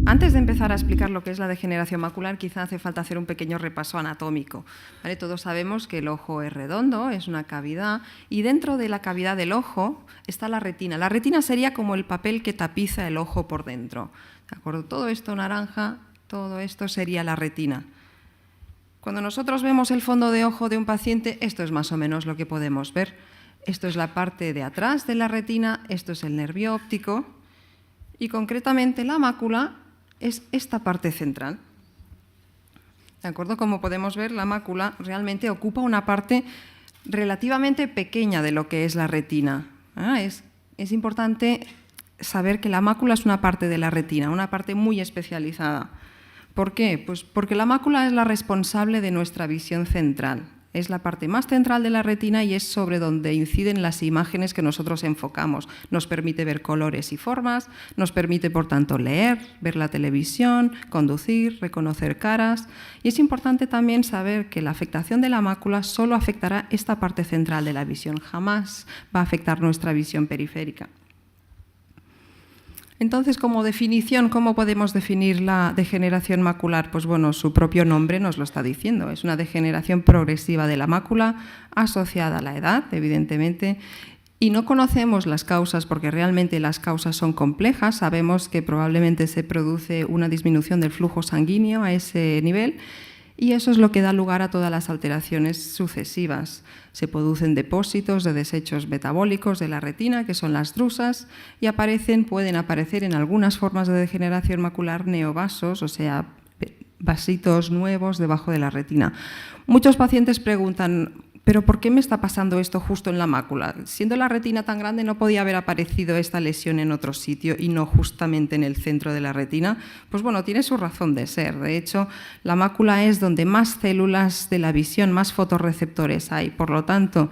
Antes de empezar a explicar lo que es la degeneración macular, quizá hace falta hacer un pequeño repaso anatómico. ¿Vale? Todos sabemos que el ojo es redondo, es una cavidad, y dentro de la cavidad del ojo está la retina. La retina sería como el papel que tapiza el ojo por dentro. ¿De acuerdo? Todo esto naranja, todo esto sería la retina. Cuando nosotros vemos el fondo de ojo de un paciente, esto es más o menos lo que podemos ver. Esto es la parte de atrás de la retina, esto es el nervio óptico, y concretamente la mácula es esta parte central. ¿De acuerdo? Como podemos ver, la mácula realmente ocupa una parte relativamente pequeña de lo que es la retina. Es importante saber que la mácula es una parte de la retina, una parte muy especializada. ¿Por qué? Pues porque la mácula es la responsable de nuestra visión central. Es la parte más central de la retina y es sobre donde inciden las imágenes que nosotros enfocamos. Nos permite ver colores y formas, nos permite, por tanto, leer, ver la televisión, conducir, reconocer caras. Y es importante también saber que la afectación de la mácula solo afectará esta parte central de la visión, jamás va a afectar nuestra visión periférica. Entonces, como definición, ¿cómo podemos definir la degeneración macular? Pues bueno, su propio nombre nos lo está diciendo. Es una degeneración progresiva de la mácula asociada a la edad, evidentemente, y no conocemos las causas porque realmente las causas son complejas. Sabemos que probablemente se produce una disminución del flujo sanguíneo a ese nivel y eso es lo que da lugar a todas las alteraciones sucesivas. Se producen depósitos de desechos metabólicos de la retina, que son las drusas, y pueden aparecer en algunas formas de degeneración macular neovasos, o sea, vasitos nuevos debajo de la retina. Muchos pacientes preguntan, ¿pero por qué me está pasando esto justo en la mácula? Siendo la retina tan grande, ¿no podía haber aparecido esta lesión en otro sitio y no justamente en el centro de la retina? Pues bueno, tiene su razón de ser. De hecho, la mácula es donde más células de la visión, más fotorreceptores hay. Por lo tanto,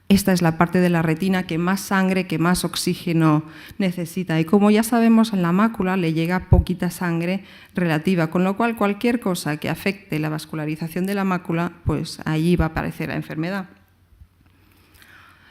esta es la parte de la retina que más sangre, que más oxígeno necesita. Y como ya sabemos, en la mácula le llega poquita sangre relativa, con lo cual cualquier cosa que afecte la vascularización de la mácula, pues allí va a aparecer la enfermedad.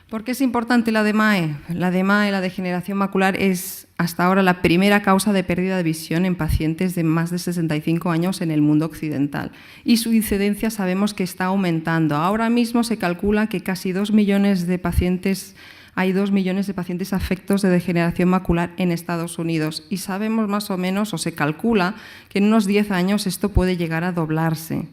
¿Por qué es importante la DMAE? La DMAE, la degeneración macular, es hasta ahora la primera causa de pérdida de visión en pacientes de más de 65 años en el mundo occidental. Y su incidencia sabemos que está aumentando. Ahora mismo se calcula que casi 2 millones de pacientes, hay 2 millones de pacientes afectos de degeneración macular en Estados Unidos. Y sabemos más o menos, o se calcula, que en unos 10 años esto puede llegar a doblarse.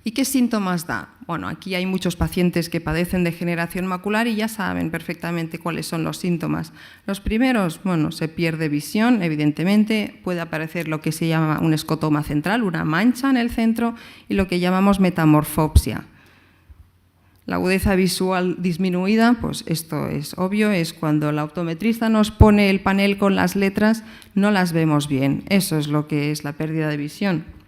¿Y qué síntomas da? Bueno, aquí hay muchos pacientes que padecen degeneración macular y ya saben perfectamente cuáles son los síntomas. Los primeros, bueno, se pierde visión, evidentemente, puede aparecer lo que se llama un escotoma central, una mancha en el centro, y lo que llamamos metamorfopsia. La agudeza visual disminuida, pues esto es obvio, es cuando la optometrista nos pone el panel con las letras, no las vemos bien. Eso es lo que es la pérdida de visión.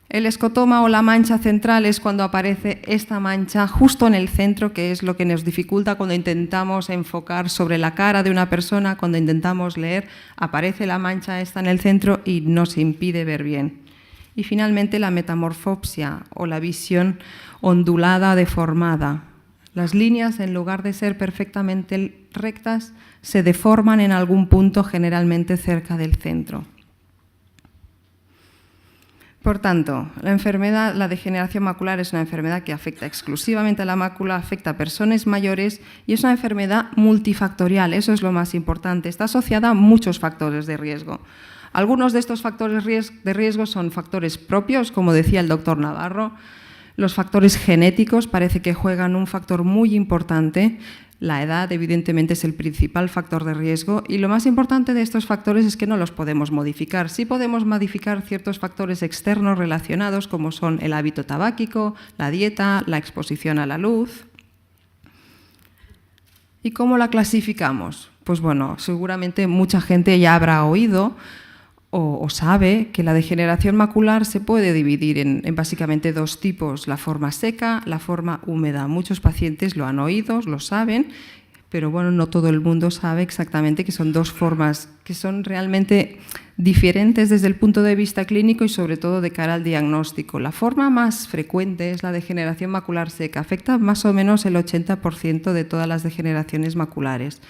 El escotoma o la mancha central es cuando aparece esta mancha justo en el centro, que es lo que nos dificulta cuando intentamos enfocar sobre la cara de una persona, cuando intentamos leer, aparece la mancha esta en el centro y nos impide ver bien. Y finalmente la metamorfopsia o la visión ondulada, deformada. Las líneas, en lugar de ser perfectamente rectas, se deforman en algún punto, generalmente cerca del centro. Por tanto, la degeneración macular es una enfermedad que afecta exclusivamente a la mácula, afecta a personas mayores y es una enfermedad multifactorial, eso es lo más importante. Está asociada a muchos factores de riesgo. Algunos de estos factores de riesgo son factores propios, como decía el doctor Navarro. Los factores genéticos parece que juegan un factor muy importante. La edad, evidentemente, es el principal factor de riesgo y lo más importante de estos factores es que no los podemos modificar. Sí podemos modificar ciertos factores externos relacionados, como son el hábito tabáquico, la dieta, la exposición a la luz. ¿Y cómo la clasificamos? Pues bueno, seguramente mucha gente ya habrá oído o sabe que la degeneración macular se puede dividir en básicamente dos tipos, la forma seca, la forma húmeda. Muchos pacientes lo han oído, lo saben, pero bueno, no todo el mundo sabe exactamente que son dos formas que son realmente diferentes desde el punto de vista clínico y sobre todo de cara al diagnóstico. La forma más frecuente es la degeneración macular seca, afecta más o menos el 80% de todas las degeneraciones maculares.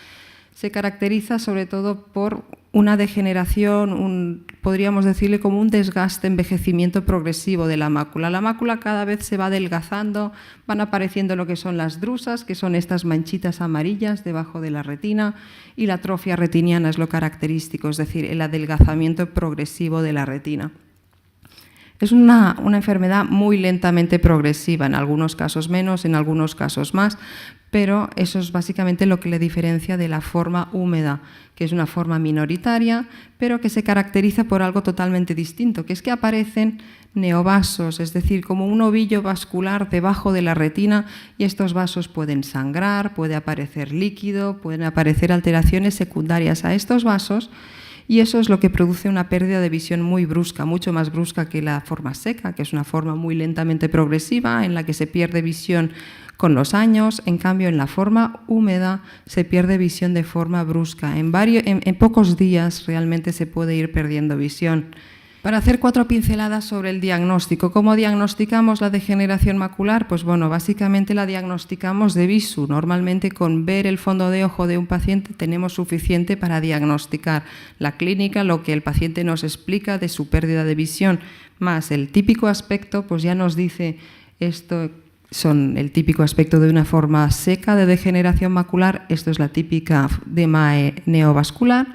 Se caracteriza sobre todo por una degeneración, podríamos decirle como un desgaste, envejecimiento progresivo de la mácula. La mácula cada vez se va adelgazando, van apareciendo lo que son las drusas, que son estas manchitas amarillas debajo de la retina, y la atrofia retiniana es lo característico, es decir, el adelgazamiento progresivo de la retina. Es una enfermedad muy lentamente progresiva, en algunos casos menos, en algunos casos más, pero eso es básicamente lo que le diferencia de la forma húmeda, que es una forma minoritaria, pero que se caracteriza por algo totalmente distinto, que es que aparecen neovasos, es decir, como un ovillo vascular debajo de la retina, y estos vasos pueden sangrar, puede aparecer líquido, pueden aparecer alteraciones secundarias a estos vasos, y eso es lo que produce una pérdida de visión muy brusca, mucho más brusca que la forma seca, que es una forma muy lentamente progresiva en la que se pierde visión con los años. En cambio, en la forma húmeda se pierde visión de forma brusca. En pocos días realmente se puede ir perdiendo visión. Para hacer 4 pinceladas sobre el diagnóstico. ¿Cómo diagnosticamos la degeneración macular? Pues bueno, básicamente la diagnosticamos de visu. Normalmente con ver el fondo de ojo de un paciente tenemos suficiente para diagnosticar la clínica, lo que el paciente nos explica de su pérdida de visión, más el típico aspecto, pues ya nos dice esto. Son el típico aspecto de una forma seca de degeneración macular, esto es la típica DMAE neovascular,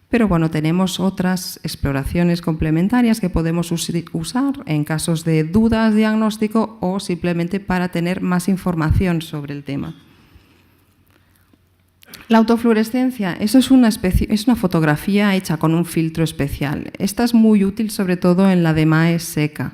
pero bueno, tenemos otras exploraciones complementarias que podemos usar en casos de dudas diagnóstico o simplemente para tener más información sobre el tema. La autofluorescencia, eso es una fotografía hecha con un filtro especial. Esta es muy útil sobre todo en la DMAE seca.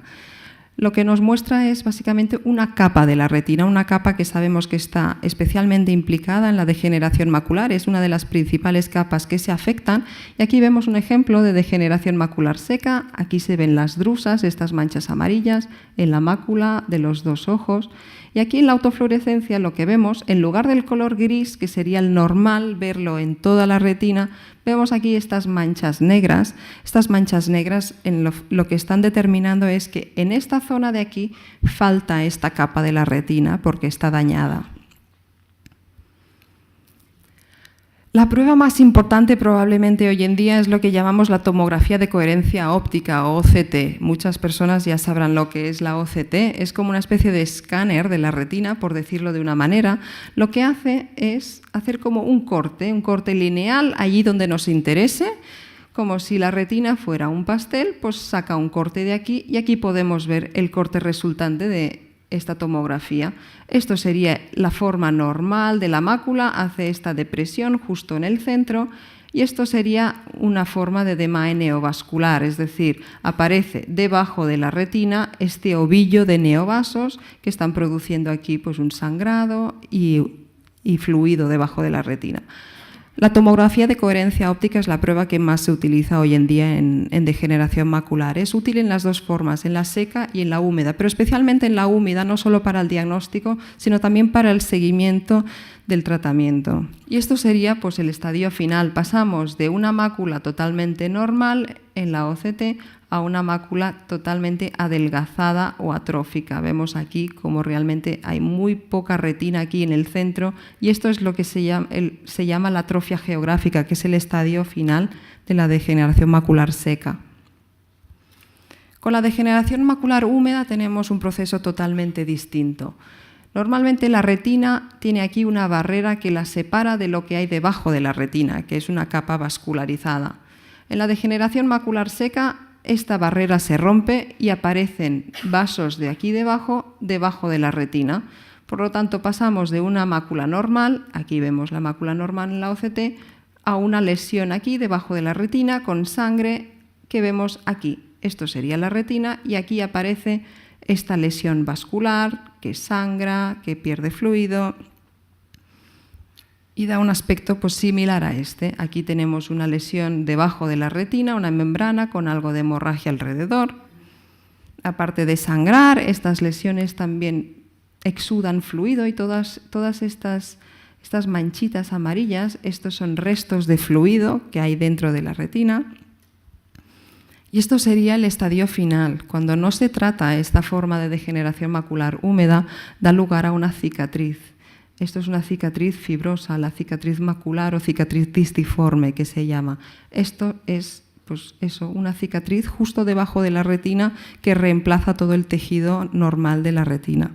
Lo que nos muestra es básicamente una capa de la retina, una capa que sabemos que está especialmente implicada en la degeneración macular, es una de las principales capas que se afectan, y aquí vemos un ejemplo de degeneración macular seca. Aquí se ven las drusas, estas manchas amarillas en la mácula de los dos ojos, y aquí en la autofluorescencia lo que vemos, en lugar del color gris, que sería el normal verlo en toda la retina, vemos aquí estas manchas negras. Estas manchas negras lo que están determinando es que en esta zona de aquí falta esta capa de la retina porque está dañada. La prueba más importante probablemente hoy en día es lo que llamamos la tomografía de coherencia óptica o OCT. Muchas personas ya sabrán lo que es la OCT. Es como una especie de escáner de la retina, por decirlo de una manera. Lo que hace es hacer como un corte lineal allí donde nos interese, como si la retina fuera un pastel, pues saca un corte de aquí y aquí podemos ver el corte resultante de esta tomografía. Esto sería la forma normal de la mácula, hace esta depresión justo en el centro, y esto sería una forma de DMAE neovascular, es decir, aparece debajo de la retina este ovillo de neovasos que están produciendo aquí pues un sangrado y fluido debajo de la retina. La tomografía de coherencia óptica es la prueba que más se utiliza hoy en día en degeneración macular. Es útil en las dos formas, en la seca y en la húmeda, pero especialmente en la húmeda, no solo para el diagnóstico, sino también para el seguimiento del tratamiento. Y esto sería pues, el estadio final. Pasamos de una mácula totalmente normal en la OCT a una mácula totalmente adelgazada o atrófica. Vemos aquí como realmente hay muy poca retina aquí en el centro, y esto es lo que se llama la atrofia geográfica, que es el estadio final de la degeneración macular seca. Con la degeneración macular húmeda tenemos un proceso totalmente distinto. Normalmente la retina tiene aquí una barrera que la separa de lo que hay debajo de la retina, que es una capa vascularizada. En la degeneración macular seca, esta barrera se rompe y aparecen vasos de aquí debajo de la retina. Por lo tanto, pasamos de una mácula normal, aquí vemos la mácula normal en la OCT, a una lesión aquí debajo de la retina con sangre que vemos aquí. Esto sería la retina y aquí aparece esta lesión vascular que sangra, que pierde fluido y da un aspecto pues, similar a este. Aquí tenemos una lesión debajo de la retina, una membrana con algo de hemorragia alrededor. Aparte de sangrar, estas lesiones también exudan fluido y todas estas Estas manchitas amarillas, estos son restos de fluido que hay dentro de la retina. Y esto sería el estadio final. Cuando no se trata esta forma de degeneración macular húmeda, da lugar a una cicatriz. Esto es una cicatriz fibrosa, la cicatriz macular o cicatriz disciforme que se llama. Esto es pues eso, una cicatriz justo debajo de la retina que reemplaza todo el tejido normal de la retina.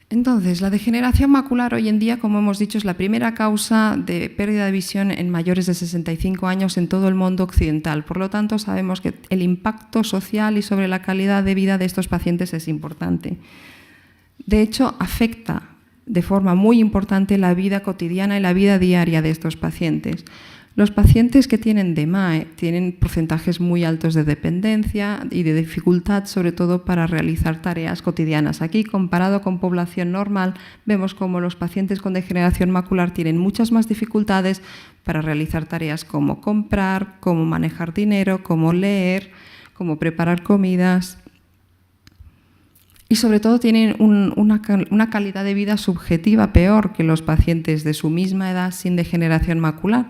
Entonces, la degeneración macular hoy en día, como hemos dicho, es la primera causa de pérdida de visión en mayores de 65 años en todo el mundo occidental. Por lo tanto, sabemos que el impacto social y sobre la calidad de vida de estos pacientes es importante. De hecho, afecta de forma muy importante la vida cotidiana y la vida diaria de estos pacientes. Los pacientes que tienen DMAE tienen porcentajes muy altos de dependencia y de dificultad, sobre todo para realizar tareas cotidianas. Aquí, comparado con población normal, vemos como los pacientes con degeneración macular tienen muchas más dificultades para realizar tareas como comprar, como manejar dinero, como leer, como preparar comidas. Y sobre todo tienen una calidad de vida subjetiva peor que los pacientes de su misma edad sin degeneración macular.